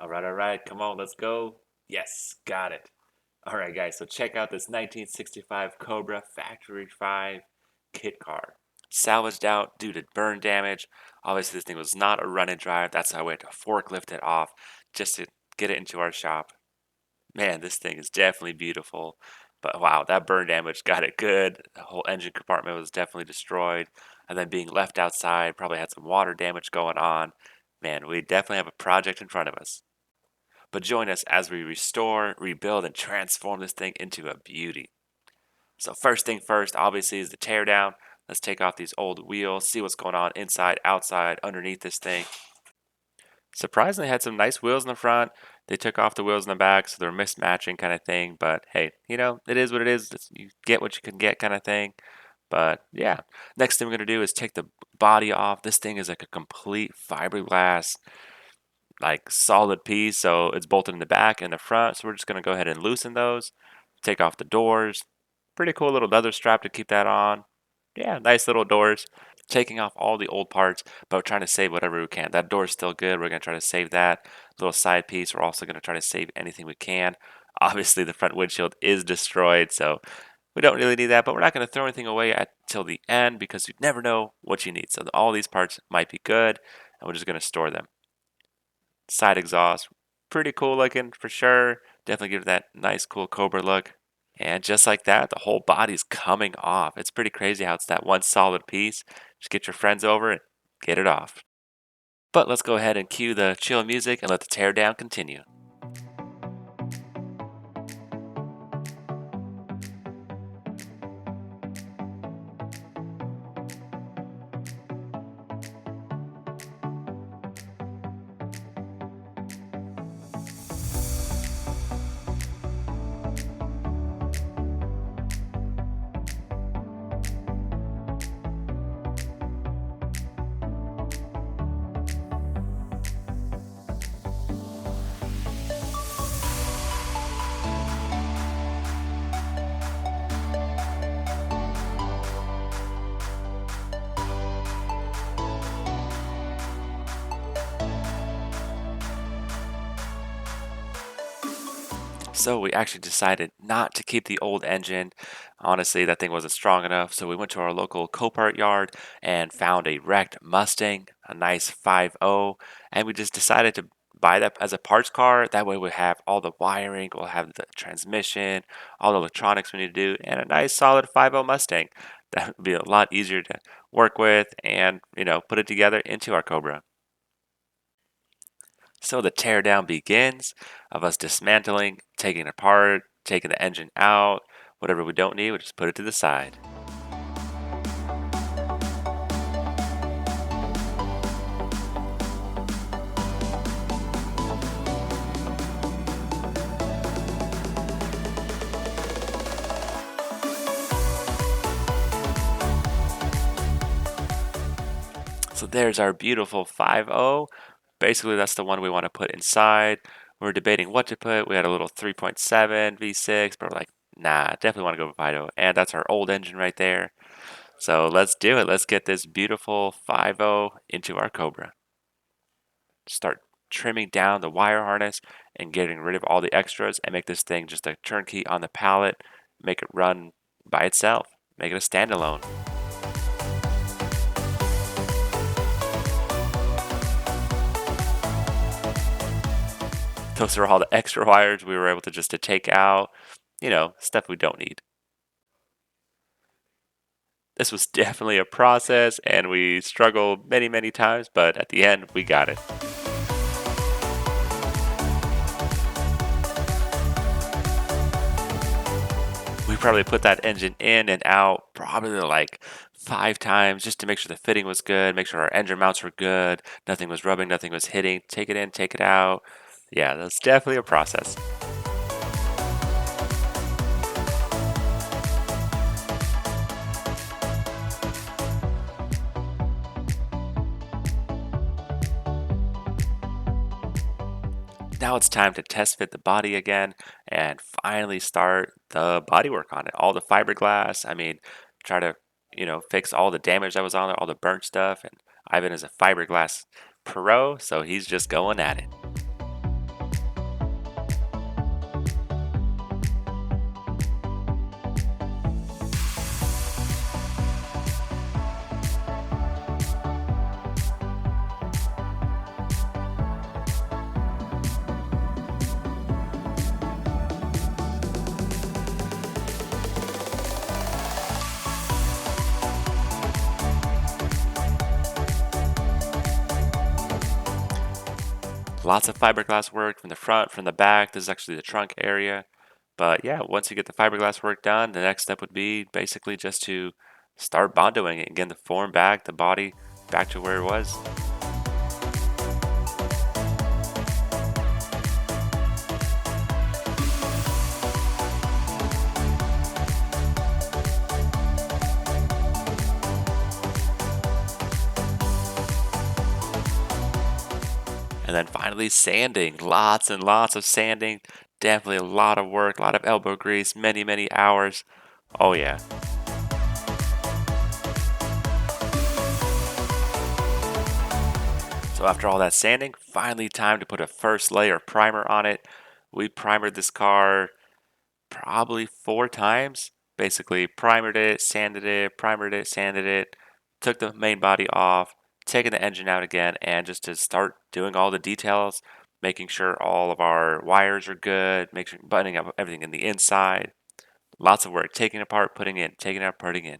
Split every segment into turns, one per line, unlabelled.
All right, come on, let's go. Yes, got it. All right, guys, so check out this 1965 Cobra Factory 5 kit car. Salvaged out due to burn damage. Obviously, this thing was not a run and drive. That's how we had to forklift it off just to get it into our shop. Man, this thing is definitely beautiful. But wow, that burn damage got it good. The whole engine compartment was definitely destroyed. And then being left outside, probably had some water damage going on. Man, we definitely have a project in front of us. But join us as we restore, rebuild, and transform this thing into a beauty. So first thing first, obviously, is the tear down. Let's take off these old wheels, see what's going on inside, outside, underneath this thing. Surprisingly, had some nice wheels in the front. They took off the wheels in the back, so they're mismatching kind of thing. But hey, it is what it is. You get what you can get kind of thing. But yeah, next thing we're gonna do is take the body off. This thing is like a complete fiberglass, like solid piece. So it's bolted in the back and the front. So we're just gonna go ahead and loosen those. Take off the doors. Pretty cool little leather strap to keep that on. Yeah, nice little doors. Taking off all the old parts, but we're trying to save whatever we can. That door is still good. We're going to try to save that little side piece. We're also going to try to save anything we can. Obviously, the front windshield is destroyed, so we don't really need that, but we're not going to throw anything away until the end because you never know what you need. So all these parts might be good, and we're just going to store them. Side exhaust, pretty cool looking for sure. Definitely give it that nice, cool Cobra look. And just like that, the whole body's coming off. It's pretty crazy how it's that one solid piece. Just get your friends over and get it off. But let's go ahead and cue the chill music and let the teardown continue. So we actually decided not to keep the old engine. Honestly, that thing wasn't strong enough. So we went to our local Copart yard and found a wrecked Mustang, a nice 5.0, and we just decided to buy that as a parts car. That way we have all the wiring, we'll have the transmission, all the electronics we need to do, and a nice solid 5.0 Mustang. That would be a lot easier to work with and, put it together into our Cobra. So the teardown begins of us dismantling, taking it apart, taking the engine out. Whatever we don't need, we just put it to the side. So there's our beautiful 5.0. Basically, that's the one we want to put inside. We're debating what to put. We had a little 3.7 V6, but we're like, nah, definitely want to go with 5.0. And that's our old engine right there. So let's do it. Let's get this beautiful 5.0 into our Cobra. Start trimming down the wire harness and getting rid of all the extras and make this thing just a turnkey on the pallet, make it run by itself, make it a standalone. Those are all the extra wires we were able to just to take out, stuff we don't need. This was definitely a process and we struggled many, many times, but at the end, we got it. We probably put that engine in and out probably like 5 times just to make sure the fitting was good, make sure our engine mounts were good, nothing was rubbing, nothing was hitting, take it in, take it out. Yeah, that's definitely a process. Now it's time to test fit the body again and finally start the bodywork on it. All the fiberglass, try to, fix all the damage that was on there, all the burnt stuff. And Ivan is a fiberglass pro, so he's just going at it. Lots of fiberglass work from the front, from the back. This is actually the trunk area. But yeah, once you get the fiberglass work done, the next step would be basically just to start bondoing it and getting the form back, the body back to where it was. And then finally sanding, lots and lots of sanding. Definitely a lot of work, a lot of elbow grease, many, many hours. Oh yeah. So after all that sanding, finally time to put a first layer of primer on it. We primered this car probably 4 times. Basically primered it, primered it, sanded it, took the main body off, taking the engine out again, and just to start doing all the details, making sure all of our wires are good, make sure buttoning up everything in the inside. Lots of work, taking it apart, putting in, taking it out, putting in.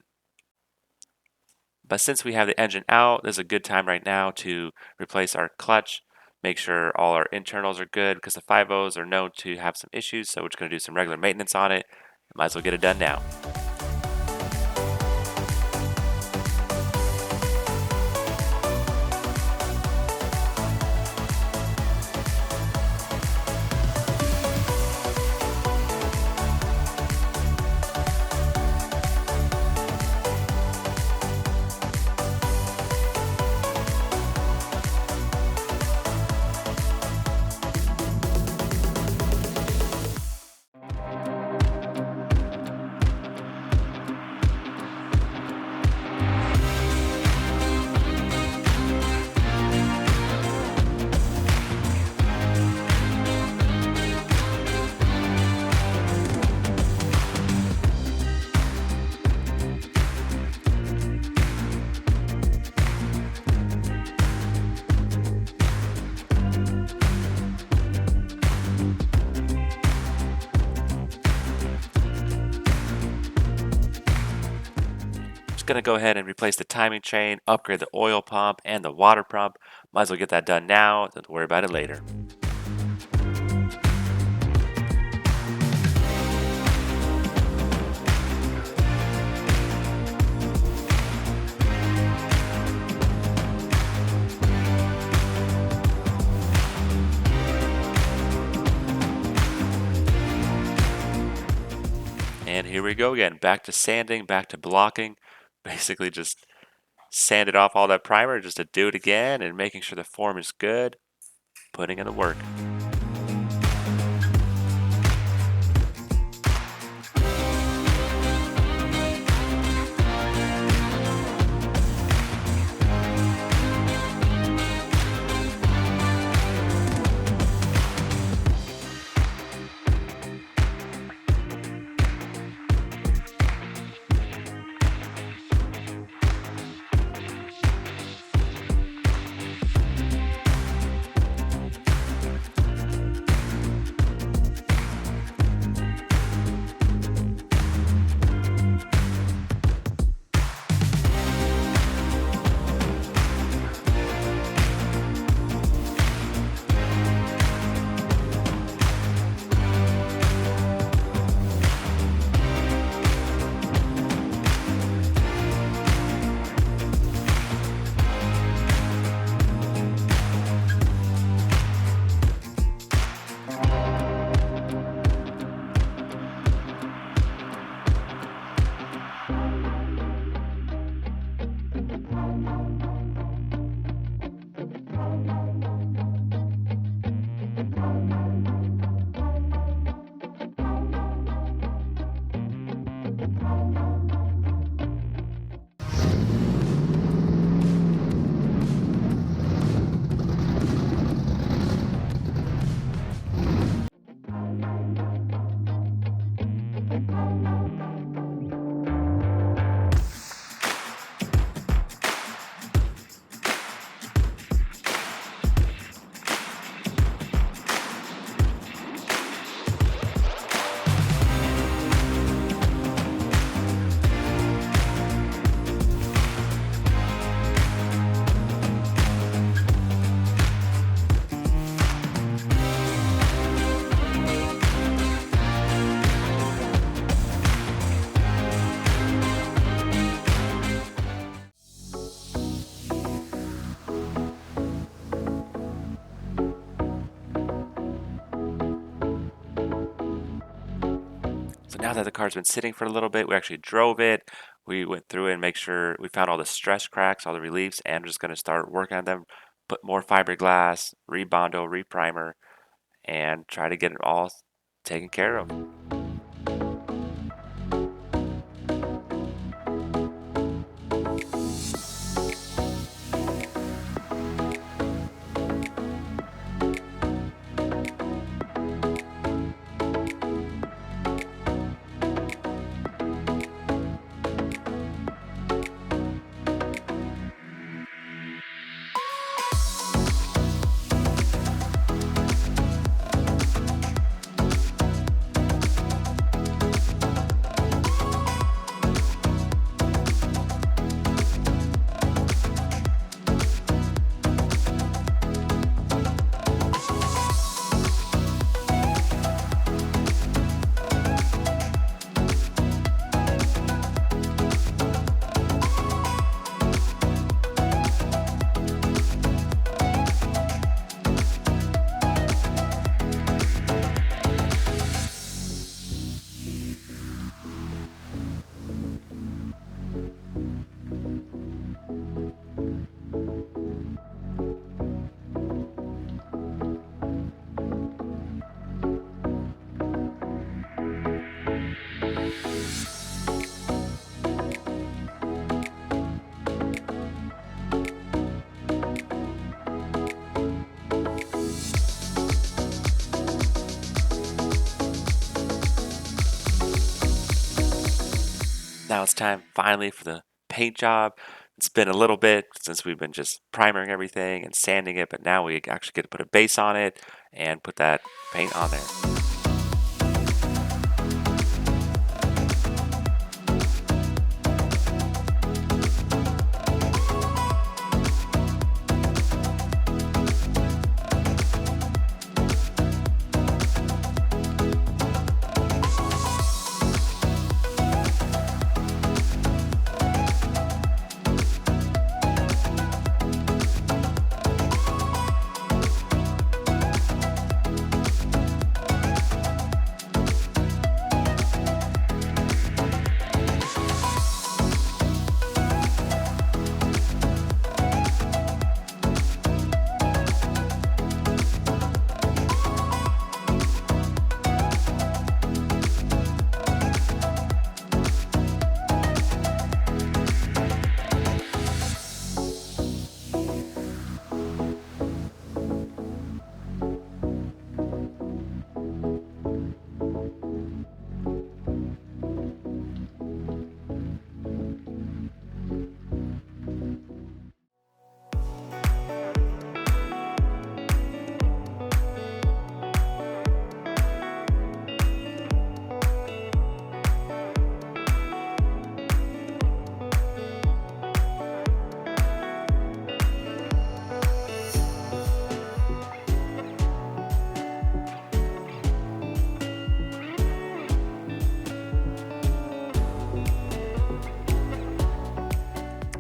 But since we have the engine out, there's a good time right now to replace our clutch, make sure all our internals are good because the 5.0s are known to have some issues, so we're just going to do some regular maintenance on it. Might as well get it done now. Going to go ahead and replace the timing chain, upgrade the oil pump and the water pump. Might as well get that done now, don't worry about it later. And here we go again, back to sanding, back to blocking. Basically just sanded off all that primer just to do it again and making sure the form is good, putting in the work. So now that the car's been sitting for a little bit, we actually drove it. We went through it and make sure we found all the stress cracks, all the reliefs, and we're just going to start working on them. Put more fiberglass, rebondo, reprimer, and try to get it all taken care of. Now it's time finally for the paint job. It's been a little bit since we've been just primering everything and sanding it, but now we actually get to put a base on it and put that paint on there.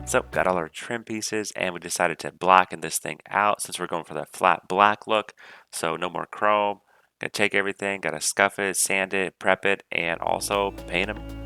So got all our trim pieces and we decided to blacken this thing out since we're going for that flat black look. So no more chrome. Gonna take everything, gotta scuff it, sand it, prep it, and also paint them.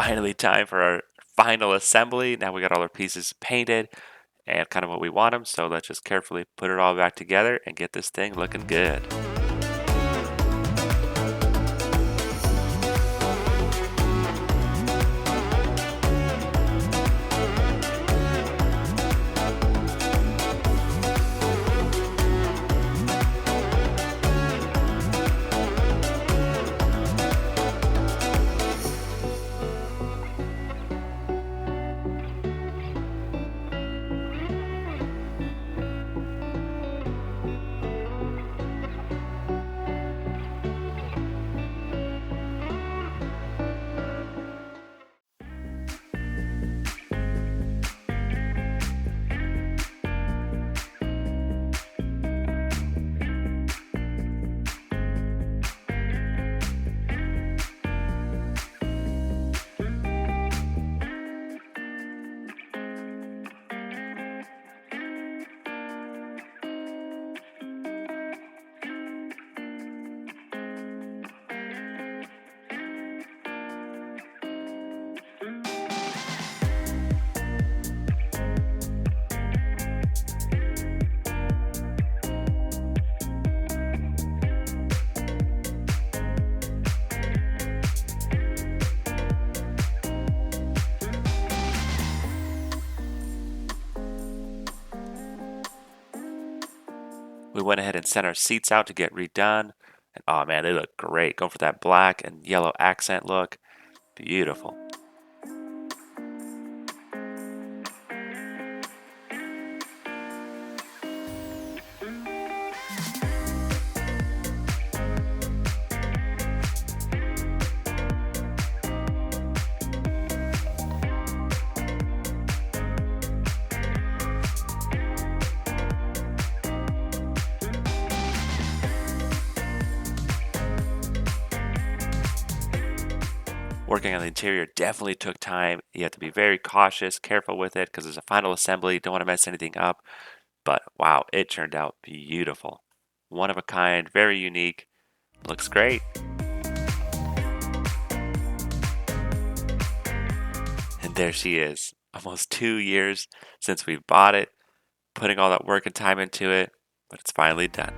finally time for our final assembly. Now we got all our pieces painted and kind of what we want them. So let's just carefully put it all back together and get this thing looking good. We went ahead and sent our seats out to get redone. And oh man, they look great. Going for that black and yellow accent look. Beautiful. Working on the interior definitely took time. You have to be very cautious, careful with it because there's a final assembly. You don't want to mess anything up. But wow, it turned out beautiful. One of a kind, very unique. Looks great. And there she is. Almost 2 years since we bought it, putting all that work and time into it, but it's finally done.